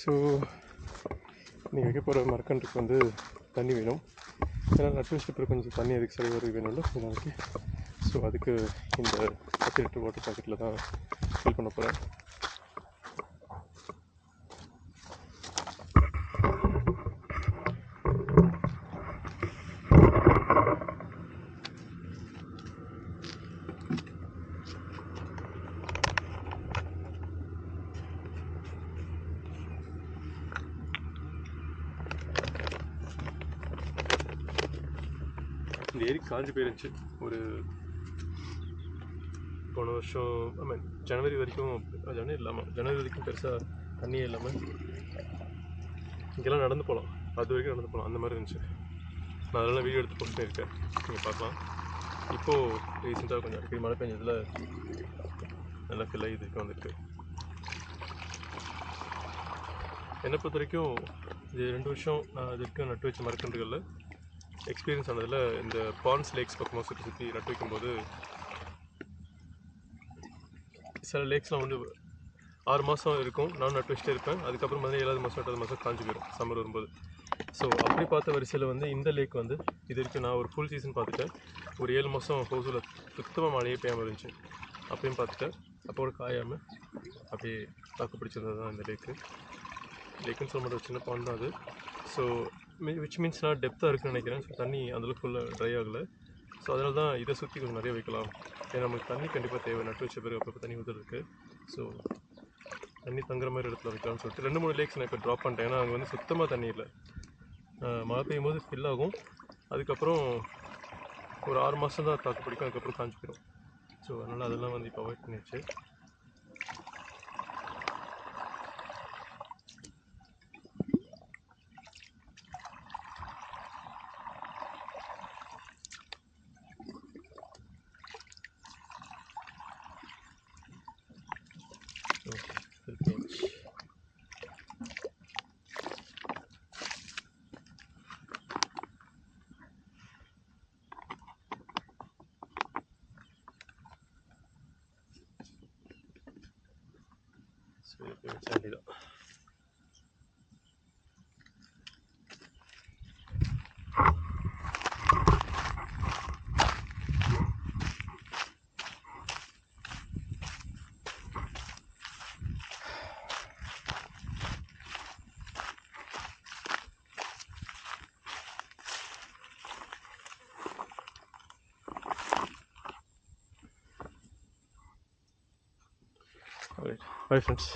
So நீங்கள் வைக்க போகிற மரக்கன்றுக்கு வந்து தண்ணி வேணும். ஏன்னா நட்டு வச்சுட்டு கொஞ்சம் தண்ணி அதுக்கு சரி வருது வேணும்ல இந்த நாளைக்கு. ஸோ அதுக்கு இந்த 10 லிட்டர் வாட்டர் பாக்கெட்டில் தான் ஃபில் பண்ண போகிறேன். இந்த ஏரி காஞ்சி போயிருந்துச்சு. ஒரு போன வருஷம் ஜனவரி வரைக்கும், ஜனவரி வரைக்கும் பெருசாக தண்ணியே இல்லாமல் இங்கெல்லாம் நடந்து போகலாம், அது வரைக்கும் நடந்து போகலாம், அந்த மாதிரி இருந்துச்சு. நான் அதெல்லாம் வீடியோ எடுத்து போஸ்ட் பண்ணியிருக்கேன், நீங்கள் பார்க்கலாம். இப்போது ரீசெண்டாக கொஞ்சம் அடிக்கடி மழை பெஞ்சதில் நல்லா ஃபில் இதுக்கு வந்துருக்கு. என்னை பொறுத்த வரைக்கும் இது 2 வருஷம் நான் இது வரைக்கும் நட்டு வச்ச மரக்கன்றுகளில் எக்ஸ்பீரியன்ஸ் ஆனதில் இந்த பாண்ட்ஸ் லேக்ஸ் பக்கமாக சுற்றி நட்டு வைக்கும்போது சில லேக்ஸ்லாம் வந்து 6 மாதம் இருக்கும், நான் நட்டு வச்சுட்டே இருப்பேன். அதுக்கப்புறம் 7வது மாதம் 8வது மாதம் காஞ்சி போயிடும் சம்மர் வரும்போது. ஸோ அப்படி பார்த்த வரிசையில் வந்து இந்த லேக் வந்து இது வரைக்கும் நான் ஒரு ஃபுல் சீசன் பார்த்துட்டேன். ஒரு 7 மாதம் ஹவுஸில் சுத்தமாக மழையே பெய்யாமல் இருந்துச்சு. அப்பயும் பார்த்துட்டேன். அப்போது காயாமல் அப்படியே தாக்கு பிடிச்சிருந்தது தான் இந்த லேக்குன்னு சொல்ல மாட்டேன், சின்ன பாண்ட் தான் அது. ஸோ விச் மீன்ஸ் நான் டெப்த்தாக இருக்குன்னு நினைக்கிறேன். ஸோ தண்ணி அந்தளவுக்கு ஃபுல்லாக ட்ரை ஆகலை. ஸோ அதனால தான் இதை சுற்றி கொஞ்சம் நிறைய வைக்கலாம். ஏன்னா நமக்கு தண்ணி கண்டிப்பாக தேவை, நட்டு வச்ச பிறகு அப்பப்போ தண்ணி ஊற்றுறதுக்கு. ஸோ தண்ணி தங்குற மாதிரி இடத்துல வைக்கலாம்னு சொல்லிட்டு 2-3 லேக்ஸ் நான் இப்போ ட்ராப் பண்ணிட்டேன். ஏன்னா அங்கே வந்து சுத்தமாக தண்ணி இல்லை. மழை பெய்யும் போது ஃபில் ஆகும், அதுக்கப்புறம் ஒரு 6 மாதம் தான் தாக்கு பிடிக்கும், அதுக்கப்புறம் காஞ்சி போயிடும். ஸோ அதனால் அதெல்லாம் வந்து இப்போ அவாய்ட் பண்ணிடுச்சு. வேண்டியதான். பை ஃப்ரெண்ட்ஸ்,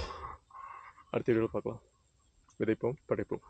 அடுத்த வீடியோவில் பார்க்கலாம். விதைப்போம், படைப்போம்.